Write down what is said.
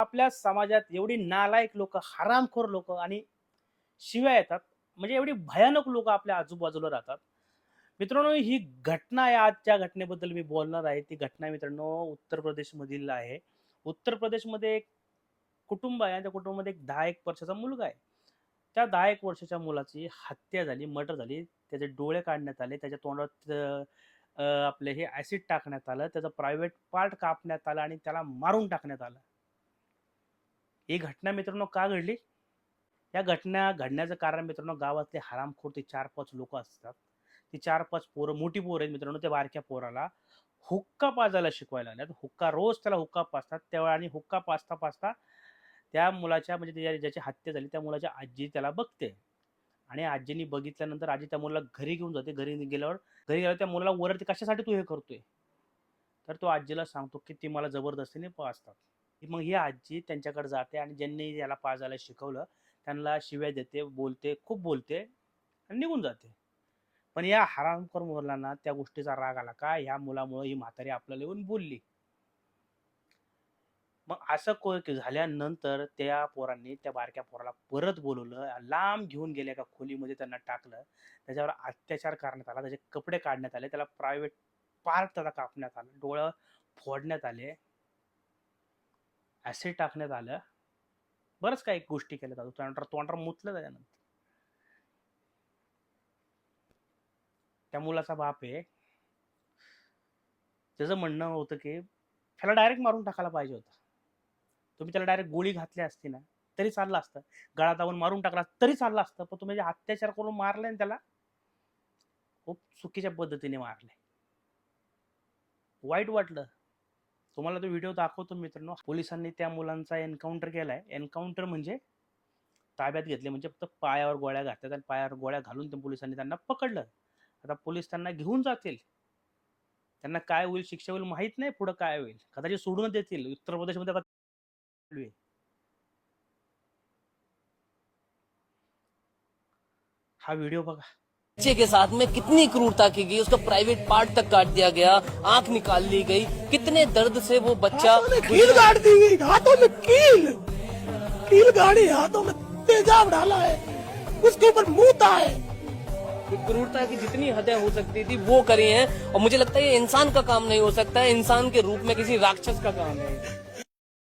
आपल्या समाजात एवढी नालायक लोक, हरामखोर लोक आणि शिव्या येतात, म्हणजे एवढी भयानक लोक आपल्या आजूबाजूला राहतात. मित्रांनो, ही घटना आहे, आजच्या घटनेबद्दल मी बोलणार आहे. ती घटना मित्रांनो उत्तर प्रदेश मधील आहे. उत्तर प्रदेशमध्ये एक कुटुंब आहे आणि त्या कुटुंबामध्ये एक 10-1 वर्षाचा मुलगा आहे. त्या 10-1 वर्षाच्या मुलाची हत्या झाली, मर्डर झाली. त्याचे डोळे काढण्यात आले, त्याच्या तोंडात आपले हे ऍसिड टाकण्यात आलं, त्याचा प्रायव्हेट पार्ट कापण्यात आला आणि त्याला मारून टाकण्यात आलं. ही घटना मित्रांनो का घडली? या घटना घडण्याचं कारण मित्रांनो गावातले हरामखोर ते 4-5 लोक असतात. ती 4-5 पोरं, मोठी पोरं आहेत मित्रांनो, त्या बारक्या पोराला हुक्का पाजायला शिकवायला लागल्यात. हुक्का रोज त्याला हुक्का पाजतात. तेव्हा आणि हुक्का पाजता त्या मुलाच्या म्हणजे ज्याची हत्या झाली त्या मुलाच्या आजी त्याला बघते. आणि आजीनी बघितल्यानंतर आजी त्या मुलाला घरी घेऊन जाते. घरी गेल्यावर त्या मुलाला ओरडते, "कशासाठी तू हे करतोय?" तर तो आजीला सांगतो, की "ती मला जबरदस्तीने पाजतात." मग ही आजी त्यांच्याकडे जाते आणि ज्यांनी याला पाजायला शिकवलं त्यांना शिव्या देते, बोलते, खूप बोलते आणि निघून जाते. पण या हरामखोर मुलांना त्या गोष्टीचा राग आला का ह्या मुलामुळे ही म्हातारी आपल्याला येऊन बोलली. मग असं झाल्यानंतर त्या पोरांनी त्या बारक्या पोराला परत बोलवलं, लांब घेऊन गेले, एका खोलीमध्ये त्यांना टाकलं. त्याच्यावर अत्याचार करण्यात आला, त्याचे कपडे काढण्यात आले, त्याला प्रायव्हेट पार्ट त्याला कापण्यात आला, डोळं फोडण्यात आले, ऍसिड टाकण्यात आलं, बरंच काही गोष्टी केल्या जातात. तोंडावर मुतलं त्याच्यानंतर. त्या मुलाचा बाप आहे, त्याचं म्हणणं होतं की त्याला डायरेक्ट मारून टाकायला पाहिजे होतं. तुम्ही त्याला डायरेक्ट गोळी घातली असती ना तरी चाललं असतं, गळा दाबून मारून टाकला तरी चाललं असतं, पण तुम्ही जे अत्याचार करून मारले त्याला खूप चुकीच्या पद्धतीने मारले. वाईट वाटलं. तुम्हाला तो व्हिडिओ दाखवतो मित्रांनो. पोलिसांनी त्या मुलांचा एन्काउंटर केलाय. एन्काउंटर म्हणजे ताब्यात घेतले, म्हणजे फक्त पायावर गोळ्या घातल्यात आणि पायावर गोळ्या घालून त्या पोलिसांनी त्यांना पकडलं. आता पोलीस त्यांना घेऊन जातील. त्यांना काय होईल, शिक्षा होईल माहित नाही, पुढे काय होईल, कदाचित सोडून देतील. उत्तर प्रदेशमध्ये हा व्हिडिओ बघा. बच्चे के साथ में कितनी क्रूरता की गई, उसका प्राइवेट पार्ट तक काट दिया गया, आंख निकाल ली गई, कितने दर्द से वो बच्चा कील गाड़ दी गई, हाथों में कील गाड़ी, हाथों में तेजाब डाला है, उसके ऊपर मुंहता है। क्रूरता की जितनी हदें हो सकती थी वो करी हैं, और मुझे लगता है ये इंसान का काम नहीं हो सकता है, इंसान के रूप में किसी राक्षस का काम है।